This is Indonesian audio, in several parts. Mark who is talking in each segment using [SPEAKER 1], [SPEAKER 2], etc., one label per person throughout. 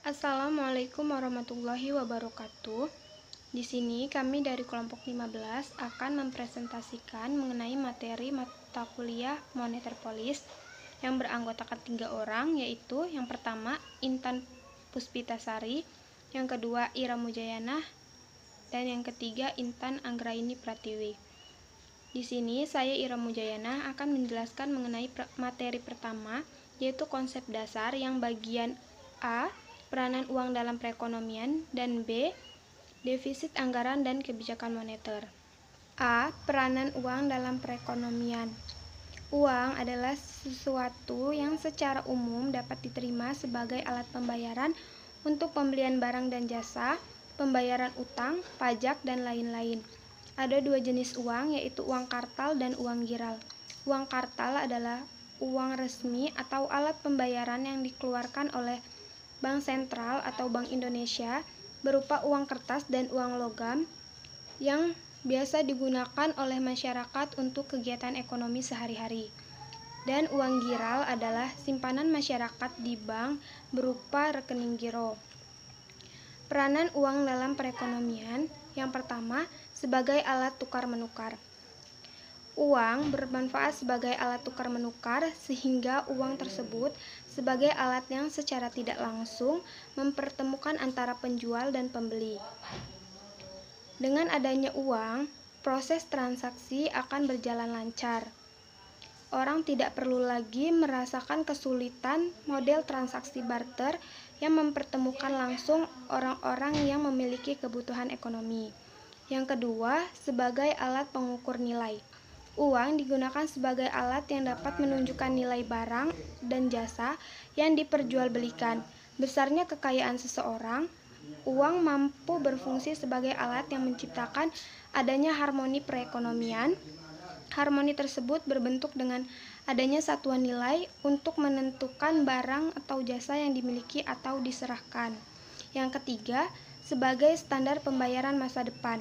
[SPEAKER 1] Assalamualaikum warahmatullahi wabarakatuh. Di sini kami dari kelompok 15 akan mempresentasikan mengenai materi mata kuliah Moneter Polis yang beranggotakan 3 orang, yaitu yang pertama Intan Puspitasari, yang kedua Ira Mujayanah, dan yang ketiga Intan Anggraini Pratiwi. Di sini saya Ira Mujayanah akan menjelaskan mengenai materi pertama, yaitu konsep dasar yang bagian A, peranan uang dalam perekonomian, dan B, defisit anggaran dan kebijakan moneter. A. Peranan uang dalam perekonomian. Uang adalah sesuatu yang secara umum dapat diterima sebagai alat pembayaran untuk pembelian barang dan jasa, pembayaran utang, pajak, dan lain-lain. Ada 2 jenis uang, yaitu uang kartal dan uang giral. Uang kartal adalah uang resmi atau alat pembayaran yang dikeluarkan oleh Bank Sentral atau Bank Indonesia, berupa uang kertas dan uang logam yang biasa digunakan oleh masyarakat untuk kegiatan ekonomi sehari-hari. Dan uang giral adalah simpanan masyarakat di bank berupa rekening giro. Peranan uang dalam perekonomian. Yang pertama, sebagai alat tukar-menukar. Uang bermanfaat sebagai alat tukar-menukar sehingga uang tersebut sebagai alat yang secara tidak langsung mempertemukan antara penjual dan pembeli. Dengan adanya uang, proses transaksi akan berjalan lancar. Orang tidak perlu lagi merasakan kesulitan model transaksi barter yang mempertemukan langsung orang-orang yang memiliki kebutuhan ekonomi. Yang kedua, sebagai alat pengukur nilai. Uang digunakan sebagai alat yang dapat menunjukkan nilai barang dan jasa yang diperjualbelikan. Besarnya kekayaan seseorang, uang mampu berfungsi sebagai alat yang menciptakan adanya harmoni perekonomian. Harmoni tersebut berbentuk dengan adanya satuan nilai untuk menentukan barang atau jasa yang dimiliki atau diserahkan. Yang ketiga, sebagai standar pembayaran masa depan.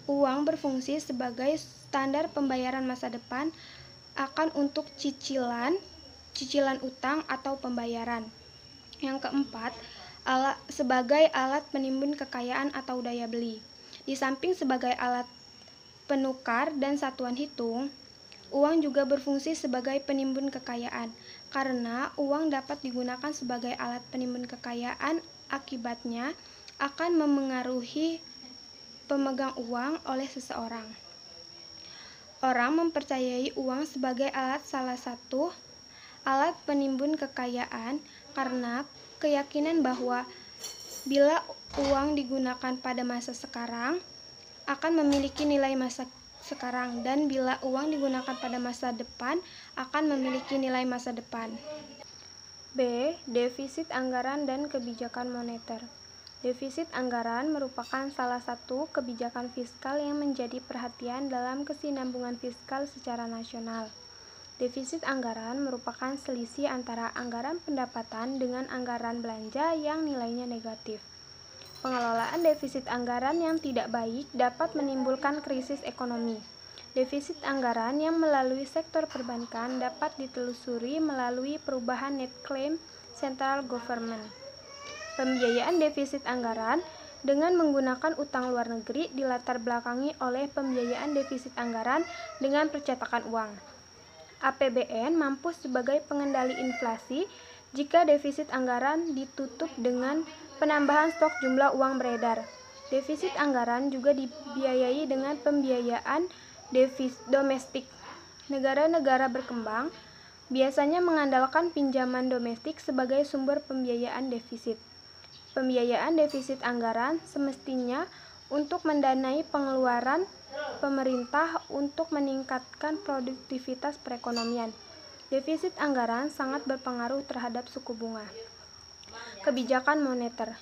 [SPEAKER 1] Uang berfungsi sebagai standar pembayaran masa depan akan untuk cicilan utang atau pembayaran. Yang keempat, sebagai alat penimbun kekayaan atau daya beli. Di samping sebagai alat penukar dan satuan hitung, uang juga berfungsi sebagai penimbun kekayaan. Karena uang dapat digunakan sebagai alat penimbun kekayaan, akibatnya akan memengaruhi pemegang uang oleh seseorang. Orang mempercayai uang sebagai salah satu alat penimbun kekayaan karena keyakinan bahwa bila uang digunakan pada masa sekarang akan memiliki nilai masa sekarang, dan bila uang digunakan pada masa depan akan memiliki nilai masa depan. B. Defisit anggaran dan kebijakan moneter. Defisit anggaran merupakan salah satu kebijakan fiskal yang menjadi perhatian dalam kesinambungan fiskal secara nasional. Defisit anggaran merupakan selisih antara anggaran pendapatan dengan anggaran belanja yang nilainya negatif. Pengelolaan defisit anggaran yang tidak baik dapat menimbulkan krisis ekonomi. Defisit anggaran yang melalui sektor perbankan dapat ditelusuri melalui perubahan net claim central government. Pembiayaan defisit anggaran dengan menggunakan utang luar negeri dilatar belakangi oleh pembiayaan defisit anggaran dengan percetakan uang. APBN mampu sebagai pengendali inflasi jika defisit anggaran ditutup dengan penambahan stok jumlah uang beredar. Defisit anggaran juga dibiayai dengan pembiayaan domestik. Negara-negara berkembang biasanya mengandalkan pinjaman domestik sebagai sumber pembiayaan defisit. Pembiayaan defisit anggaran semestinya untuk mendanai pengeluaran pemerintah untuk meningkatkan produktivitas perekonomian. Defisit anggaran sangat berpengaruh terhadap suku bunga. Kebijakan moneter.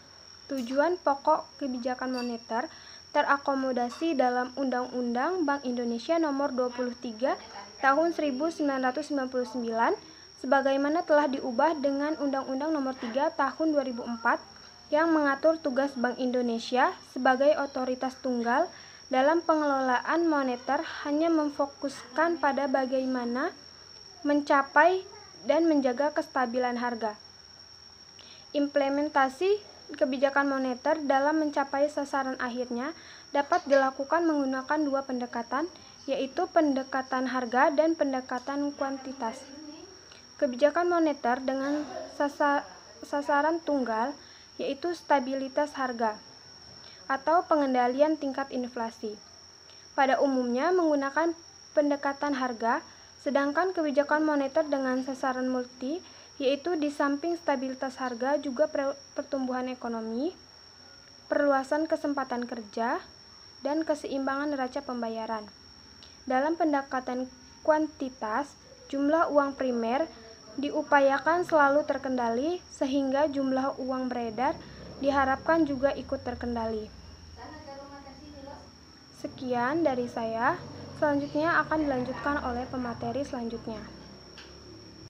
[SPEAKER 1] Tujuan pokok kebijakan moneter terakomodasi dalam Undang-Undang Bank Indonesia Nomor 23 Tahun 1999 sebagaimana telah diubah dengan Undang-Undang Nomor 3 Tahun 2004 yang mengatur tugas Bank Indonesia sebagai otoritas tunggal dalam pengelolaan moneter hanya memfokuskan pada bagaimana mencapai dan menjaga kestabilan harga. Implementasi kebijakan moneter dalam mencapai sasaran akhirnya dapat dilakukan menggunakan dua pendekatan, yaitu pendekatan harga dan pendekatan kuantitas. Kebijakan moneter dengan sasaran tunggal, yaitu stabilitas harga atau pengendalian tingkat inflasi. Pada umumnya menggunakan pendekatan harga, sedangkan kebijakan moneter dengan sasaran multi, yaitu di samping stabilitas harga juga pertumbuhan ekonomi, perluasan kesempatan kerja, dan keseimbangan neraca pembayaran. Dalam pendekatan kuantitas, jumlah uang primer diupayakan selalu terkendali sehingga jumlah uang beredar diharapkan juga ikut terkendali. Sekian dari saya, selanjutnya akan dilanjutkan oleh pemateri selanjutnya.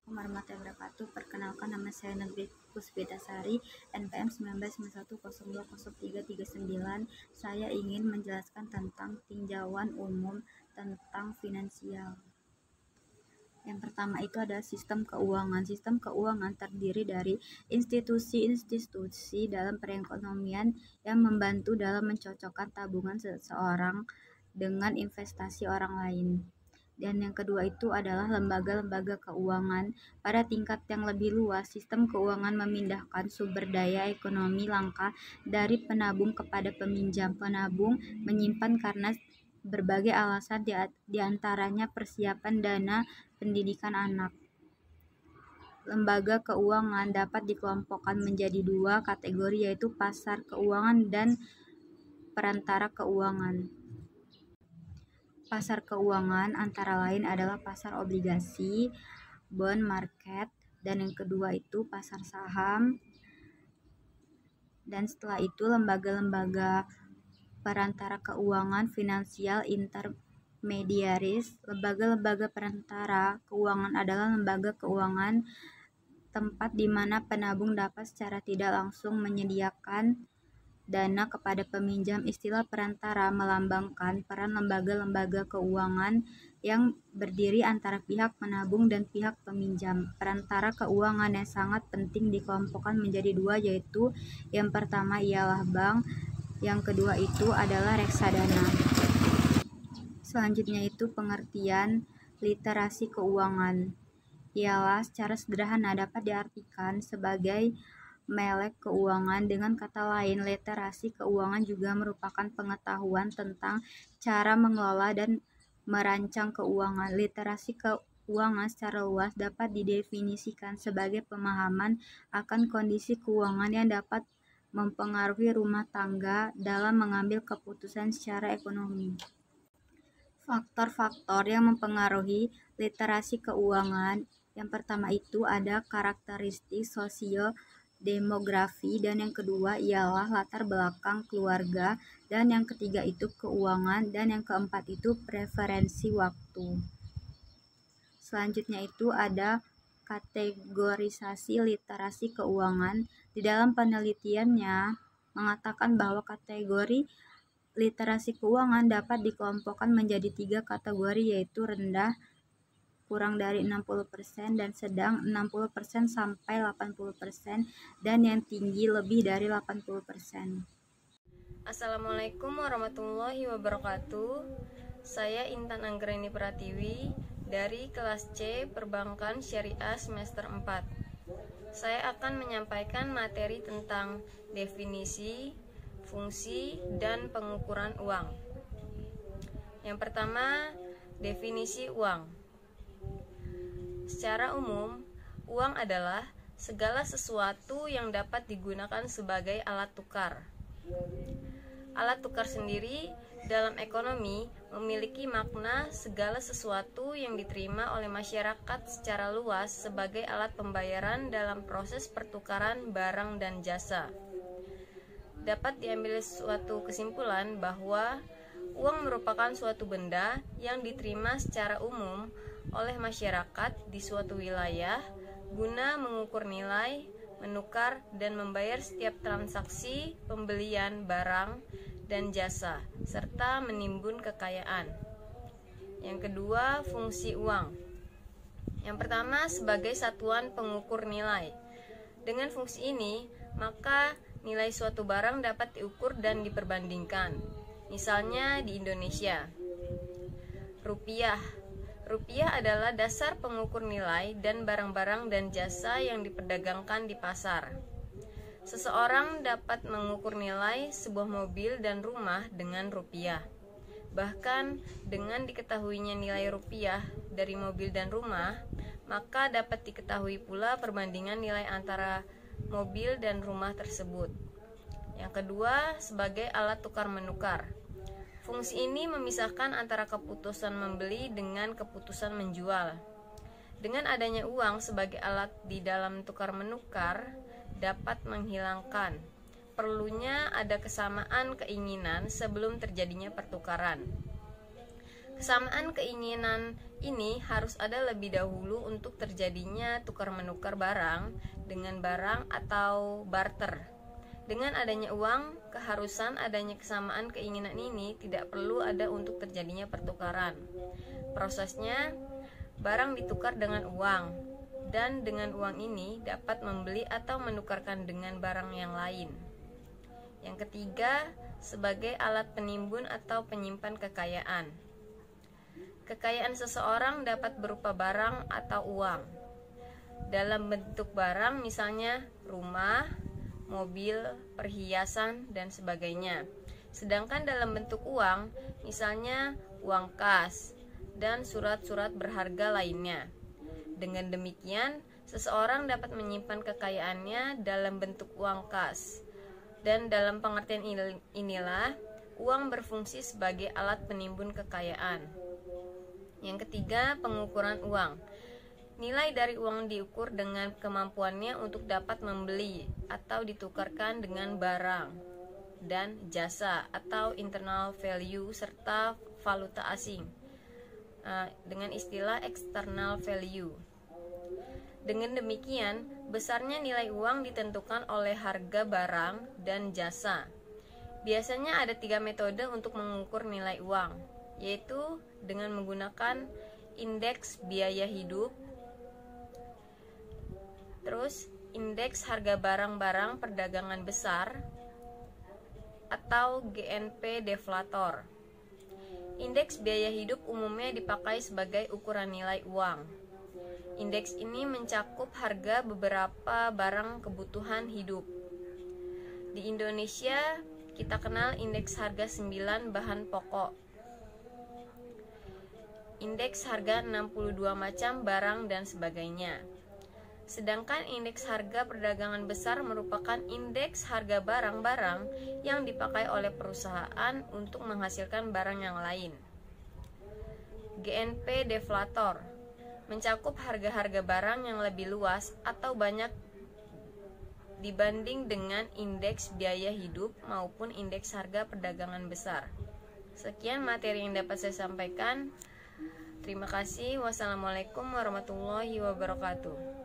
[SPEAKER 2] Warahmatullahi wabarakatuh. Perkenalkan, nama saya Negeri Puspitasari, NPM 1991020339. Saya ingin menjelaskan tentang tinjauan umum tentang finansial. Yang pertama itu adalah sistem keuangan. Sistem keuangan terdiri dari institusi-institusi dalam perekonomian yang membantu dalam mencocokkan tabungan seseorang dengan investasi orang lain. Dan yang kedua itu adalah lembaga-lembaga keuangan. Pada tingkat yang lebih luas, sistem keuangan memindahkan sumber daya ekonomi langka dari penabung kepada peminjam. Penabung menyimpan karena berbagai alasan, diantaranya persiapan dana pendidikan anak. Lembaga keuangan dapat dikelompokkan menjadi dua kategori, yaitu pasar keuangan dan perantara keuangan. Pasar keuangan antara lain adalah pasar obligasi, bond market, dan yang kedua itu pasar saham. Dan setelah itu lembaga-lembaga perantara keuangan, financial intermediaries. Lembaga-lembaga perantara keuangan adalah lembaga keuangan tempat di mana penabung dapat secara tidak langsung menyediakan dana kepada peminjam. Istilah perantara melambangkan peran lembaga-lembaga keuangan yang berdiri antara pihak penabung dan pihak peminjam. Perantara keuangan yang sangat penting dikelompokkan menjadi dua, yaitu yang pertama ialah bank, yang kedua itu adalah reksadana. Selanjutnya itu pengertian literasi keuangan. Ialah secara sederhana dapat diartikan sebagai melek keuangan. Dengan kata lain, literasi keuangan juga merupakan pengetahuan tentang cara mengelola dan merancang keuangan. Literasi keuangan secara luas dapat didefinisikan sebagai pemahaman akan kondisi keuangan yang dapat mempengaruhi rumah tangga dalam mengambil keputusan secara ekonomi. Faktor-faktor yang mempengaruhi literasi keuangan, yang pertama itu ada karakteristik sosio-demografi, dan yang kedua ialah latar belakang keluarga, dan yang ketiga itu keuangan, dan yang keempat itu preferensi waktu. Selanjutnya itu ada kategorisasi literasi keuangan. Di dalam penelitiannya mengatakan bahwa kategori literasi keuangan dapat dikelompokkan menjadi 3 kategori, yaitu rendah kurang dari 60% dan sedang 60% sampai 80% dan yang tinggi lebih dari 80%.
[SPEAKER 3] Assalamualaikum warahmatullahi wabarakatuh. Saya Intan Anggreni Pratiwi dari kelas C Perbankan Syariah semester 4. Saya akan menyampaikan materi tentang definisi, fungsi, dan pengukuran uang. Yang pertama, definisi uang. Secara umum, uang adalah segala sesuatu yang dapat digunakan sebagai alat tukar. Alat tukar sendiri dalam ekonomi memiliki makna segala sesuatu yang diterima oleh masyarakat secara luas sebagai alat pembayaran dalam proses pertukaran barang dan jasa. Dapat diambil suatu kesimpulan bahwa uang merupakan suatu benda yang diterima secara umum oleh masyarakat di suatu wilayah guna mengukur nilai, menukar, dan membayar setiap transaksi pembelian barang dan jasa, serta menimbun kekayaan. Yang kedua, fungsi uang. Yang pertama, sebagai satuan pengukur nilai. Dengan fungsi ini, maka nilai suatu barang dapat diukur dan diperbandingkan. Misalnya di Indonesia, rupiah. Rupiah adalah dasar pengukur nilai dan barang-barang dan jasa yang diperdagangkan di pasar. Seseorang dapat mengukur nilai sebuah mobil dan rumah dengan rupiah. Bahkan dengan diketahuinya nilai rupiah dari mobil dan rumah, maka dapat diketahui pula perbandingan nilai antara mobil dan rumah tersebut. Yang kedua, sebagai alat tukar menukar. Fungsi ini memisahkan antara keputusan membeli dengan keputusan menjual. Dengan adanya uang sebagai alat di dalam tukar menukar, dapat menghilangkan perlunya ada kesamaan keinginan sebelum terjadinya pertukaran. Kesamaan keinginan ini harus ada lebih dahulu untuk terjadinya tukar menukar barang dengan barang atau barter. Dengan adanya uang, keharusan adanya kesamaan keinginan ini tidak perlu ada untuk terjadinya pertukaran. Prosesnya, barang ditukar dengan uang, dan dengan uang ini dapat membeli atau menukarkan dengan barang yang lain. Yang ketiga, sebagai alat penimbun atau penyimpan kekayaan. Kekayaan seseorang dapat berupa barang atau uang. Dalam bentuk barang misalnya rumah, mobil, perhiasan, dan sebagainya. Sedangkan dalam bentuk uang, misalnya uang kas dan surat-surat berharga lainnya. Dengan demikian, seseorang dapat menyimpan kekayaannya dalam bentuk uang kas. Dan dalam pengertian inilah, uang berfungsi sebagai alat penimbun kekayaan. Yang ketiga, pengukuran uang. Nilai dari uang diukur dengan kemampuannya untuk dapat membeli atau ditukarkan dengan barang dan jasa atau internal value serta valuta asing dengan istilah external value. Dengan demikian, besarnya nilai uang ditentukan oleh harga barang dan jasa. Biasanya ada 3 metode untuk mengukur nilai uang, yaitu dengan menggunakan indeks biaya hidup, terus indeks harga barang-barang perdagangan besar atau GNP deflator. Indeks biaya hidup umumnya dipakai sebagai ukuran nilai uang. Indeks ini mencakup harga beberapa barang kebutuhan hidup. Di Indonesia, kita kenal indeks harga 9 bahan pokok. Indeks harga 62 macam barang dan sebagainya. Sedangkan indeks harga perdagangan besar merupakan indeks harga barang-barang yang dipakai oleh perusahaan untuk menghasilkan barang yang lain. GNP deflator mencakup harga-harga barang yang lebih luas atau banyak dibanding dengan indeks biaya hidup maupun indeks harga perdagangan besar. Sekian materi yang dapat saya sampaikan. Terima kasih. Wassalamualaikum warahmatullahi wabarakatuh.